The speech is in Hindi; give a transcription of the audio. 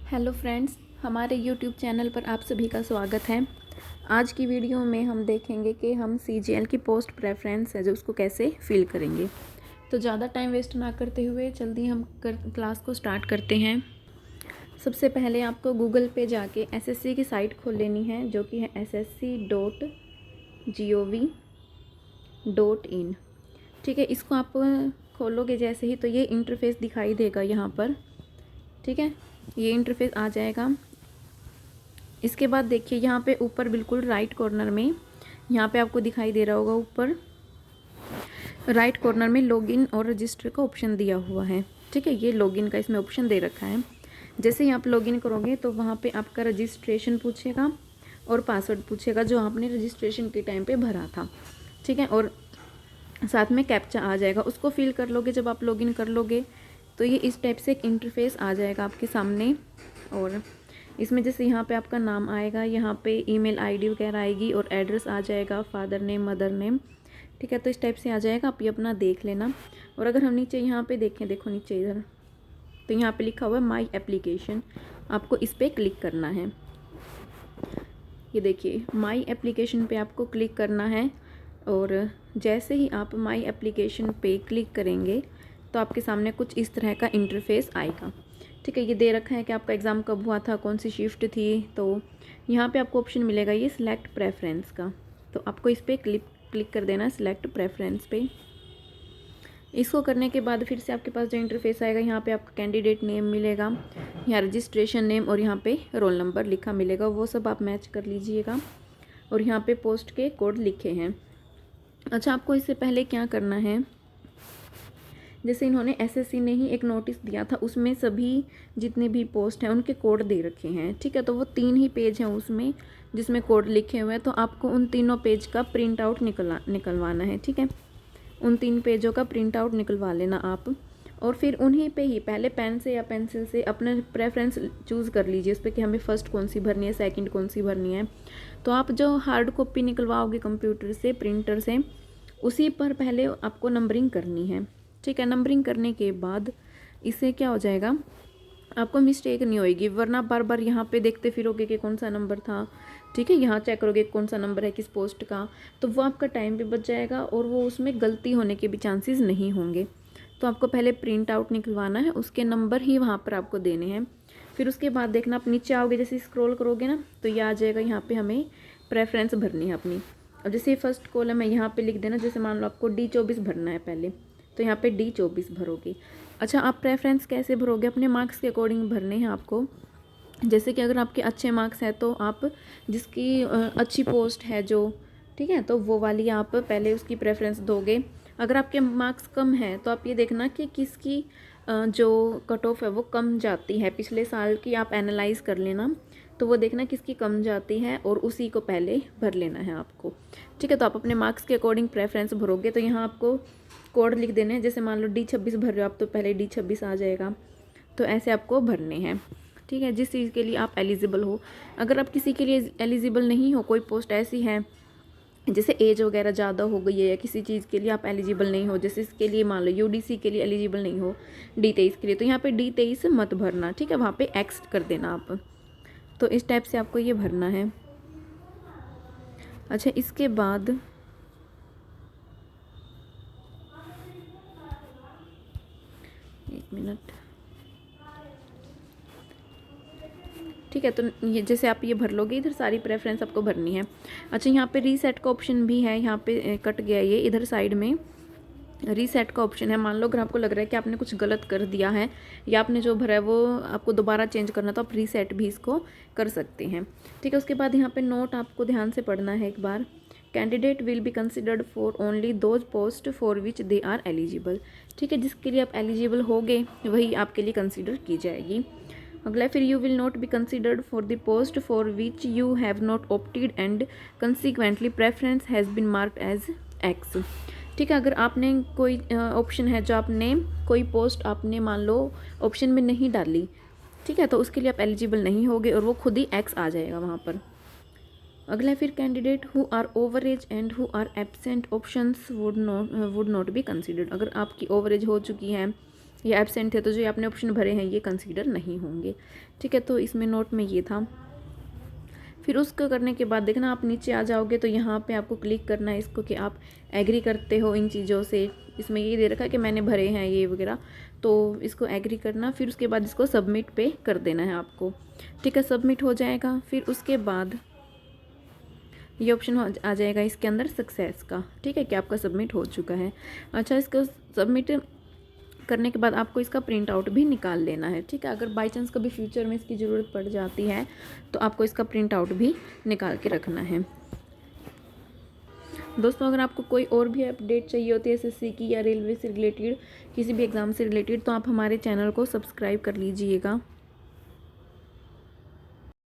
हेलो फ्रेंड्स, हमारे यूट्यूब चैनल पर आप सभी का स्वागत है। आज की वीडियो में हम देखेंगे कि हम सीजीएल की पोस्ट प्रेफरेंस है जो उसको कैसे फिल करेंगे। तो ज़्यादा टाइम वेस्ट ना करते हुए जल्दी हम क्लास को स्टार्ट करते हैं। सबसे पहले आपको गूगल पे जाके एसएससी की साइट खोल लेनी है जो कि है ssc.gov.in। ठीक है, इसको आप खोलोगे जैसे ही तो ये इंटरफेस दिखाई देगा यहाँ पर। ठीक है, ये इंटरफेस आ जाएगा। इसके बाद देखिए यहाँ पे ऊपर बिल्कुल राइट कॉर्नर में यहाँ पे आपको दिखाई दे रहा होगा, ऊपर राइट कॉर्नर में लॉगिन और रजिस्टर का ऑप्शन दिया हुआ है। ठीक है, ये लॉगिन का इसमें ऑप्शन दे रखा है। जैसे ही आप लॉगिन करोगे तो वहाँ पे आपका रजिस्ट्रेशन पूछेगा और पासवर्ड पूछेगा जो आपने रजिस्ट्रेशन के टाइम पे भरा था। ठीक है, और साथ में कैप्चा आ जाएगा, उसको फिल कर लोगे। जब आप लॉगिन कर लोगे तो ये इस टाइप से एक इंटरफेस आ जाएगा आपके सामने। और इसमें जैसे यहाँ पे आपका नाम आएगा, यहाँ पे ईमेल आईडी वगैरह आएगी और एड्रेस आ जाएगा, फादर नेम, मदर नेम। ठीक है, तो इस टाइप से आ जाएगा, आप ये अपना देख लेना। और अगर हम नीचे यहाँ पे देखें, देखो नीचे इधर, तो यहाँ पे लिखा हुआ है माई एप्लीकेशन, आपको इस पर क्लिक करना है। ये देखिए माई एप्लीकेशन पे आपको क्लिक करना है। और जैसे ही आप माई एप्लीकेशन पे क्लिक करेंगे तो आपके सामने कुछ इस तरह का इंटरफेस आएगा। ठीक है, ये दे रखा है कि आपका एग्ज़ाम कब हुआ था, कौन सी शिफ्ट थी। तो यहाँ पे आपको ऑप्शन मिलेगा ये सिलेक्ट प्रेफरेंस का, तो आपको इस पर क्लिक कर देना है, सिलेक्ट प्रेफरेंस पे। इसको करने के बाद फिर से आपके पास जो इंटरफेस आएगा, यहाँ पे आपका कैंडिडेट नेम मिलेगा, यहाँ रजिस्ट्रेशन नेम और यहाँ पे रोल नंबर लिखा मिलेगा, वो सब आप मैच कर लीजिएगा। और यहाँ पे पोस्ट के कोड लिखे हैं। अच्छा, आपको इससे पहले क्या करना है, जैसे इन्होंने एसएससी ने ही एक नोटिस दिया था, उसमें सभी जितने भी पोस्ट हैं उनके कोड दे रखे हैं। ठीक है, तो वो 3 ही पेज हैं उसमें जिसमें कोड लिखे हुए हैं, तो आपको उन तीनों पेज का प्रिंट आउट निकलवाना है। ठीक है, उन 3 पेजों का प्रिंट आउट निकलवा लेना आप। और फिर उन्हीं पे ही पहले पेन से या पेंसिल से अपने प्रेफरेंस चूज़ कर लीजिए उस पर कि हमें फ़र्स्ट कौन सी भरनी है, सेकंड कौन सी भरनी है। तो आप जो हार्ड कॉपी निकलवाओगे कंप्यूटर से, प्रिंटर से, उसी पर पहले आपको नंबरिंग करनी है। ठीक है, नंबरिंग करने के बाद इससे क्या हो जाएगा, आपको मिस्टेक नहीं होएगी, वरना बार बार यहाँ पे देखते फिरोगे कि कौन सा नंबर था। ठीक है, यहाँ चेक करोगे कौन सा नंबर है किस पोस्ट का, तो वो आपका टाइम भी बच जाएगा और वो उसमें गलती होने के भी चांसेस नहीं होंगे। तो आपको पहले प्रिंट आउट निकलवाना है, उसके नंबर ही वहाँ पर आपको देने हैं। फिर उसके बाद देखना, आप नीचे आओगे, जैसे स्क्रॉल करोगे ना तो ये आ जाएगा, यहाँ पे हमें प्रेफरेंस भरनी है अपनी। अब जैसे फर्स्ट कॉलम है, यहाँ पे लिख देना, जैसे मान लो आपको D24 भरना है पहले, तो यहाँ पे D24 भरोगे। अच्छा, आप प्रेफरेंस कैसे भरोगे, अपने मार्क्स के अकॉर्डिंग भरने हैं आपको। जैसे कि अगर आपके अच्छे मार्क्स हैं तो आप जिसकी अच्छी पोस्ट है जो, ठीक है, तो वो वाली आप पहले उसकी प्रेफरेंस दोगे। अगर आपके मार्क्स कम हैं तो आप ये देखना कि किसकी जो कट ऑफ है वो कम जाती है, पिछले साल की आप एनालाइज कर लेना, तो वो देखना किसकी कम जाती है और उसी को पहले भर लेना है आपको। ठीक है, तो आप अपने मार्क्स के अकॉर्डिंग प्रेफरेंस भरोगे। तो यहाँ आपको कोड लिख देने हैं, जैसे मान लो D26 भर रहे हो आप तो पहले D26 आ जाएगा। तो ऐसे आपको भरने हैं। ठीक है, जिस चीज़ के लिए आप एलिजिबल हो। अगर आप किसी के लिए एलिजिबल नहीं हो, कोई पोस्ट ऐसी है जैसे एज वगैरह ज़्यादा हो गई है या किसी चीज़ के लिए आप एलिजिबल नहीं हो, जैसे इसके लिए मान लो यूडीसी के लिए एलिजिबल नहीं हो, D23 के लिए, तो यहाँ पे D23 मत भरना। ठीक है, वहाँ पे एक्स कर देना आप। तो इस टाइप से आपको ये भरना है। अच्छा, इसके बाद एक मिनट, ठीक है, तो ये जैसे आप ये भर लोगे, इधर सारी प्रेफरेंस आपको भरनी है। अच्छा, यहाँ पे रीसेट का ऑप्शन भी है, यहाँ पे कट गया ये, इधर साइड में रीसेट का ऑप्शन है। मान लो अगर आपको लग रहा है कि आपने कुछ गलत कर दिया है या आपने जो भरा है वो आपको दोबारा चेंज करना, तो आप रीसेट भी इसको कर सकते हैं। ठीक है, उसके बाद यहाँ पे नोट आपको ध्यान से पढ़ना है एक बार। Candidate will be considered for only those post for which they are eligible. ठीक है, जिसके लिए आप एलिजिबल होगे वही आपके लिए कंसिडर की जाएगी। अगला, फिर you will not be considered for the post for which you have not opted and consequently preference has been marked as X. ठीक है, अगर आपने कोई ऑप्शन है जो आपने कोई पोस्ट आपने मान लो ऑप्शन में नहीं डाली, ठीक है, तो उसके लिए आप एलिजिबल नहीं होगे और वो खुद ही एक्स आ जाएगा वहाँ पर। अगला, फिर candidate who are over age and who are absent options would not be considered. अगर आपकी ओवर एज हो चुकी है ये एब्सेंट थे तो जो आपने ऑप्शन भरे हैं ये कंसीडर नहीं होंगे। ठीक है, तो इसमें नोट में ये था। फिर उसको करने के बाद देखना आप नीचे आ जाओगे तो यहाँ पे आपको क्लिक करना है इसको कि आप एग्री करते हो इन चीज़ों से। इसमें ये दे रखा है कि मैंने भरे हैं ये वगैरह, तो इसको एग्री करना। फिर उसके बाद इसको सबमिट पे कर देना है आपको। ठीक है, सबमिट हो जाएगा। फिर उसके बाद ये ऑप्शन आ जाएगा इसके अंदर सक्सेस का। ठीक है, कि आपका सबमिट हो चुका है। अच्छा, इसको सबमिट करने के बाद आपको इसका प्रिंट आउट भी निकाल लेना है। ठीक है, अगर बाई चांस कभी फ्यूचर में इसकी ज़रूरत पड़ जाती है तो आपको इसका प्रिंट आउट भी निकाल के रखना है। दोस्तों, अगर आपको कोई और भी अपडेट चाहिए होती है एसएससी की या रेलवे से रिलेटेड, किसी भी एग्ज़ाम से रिलेटेड, तो आप हमारे चैनल को सब्सक्राइब कर लीजिएगा।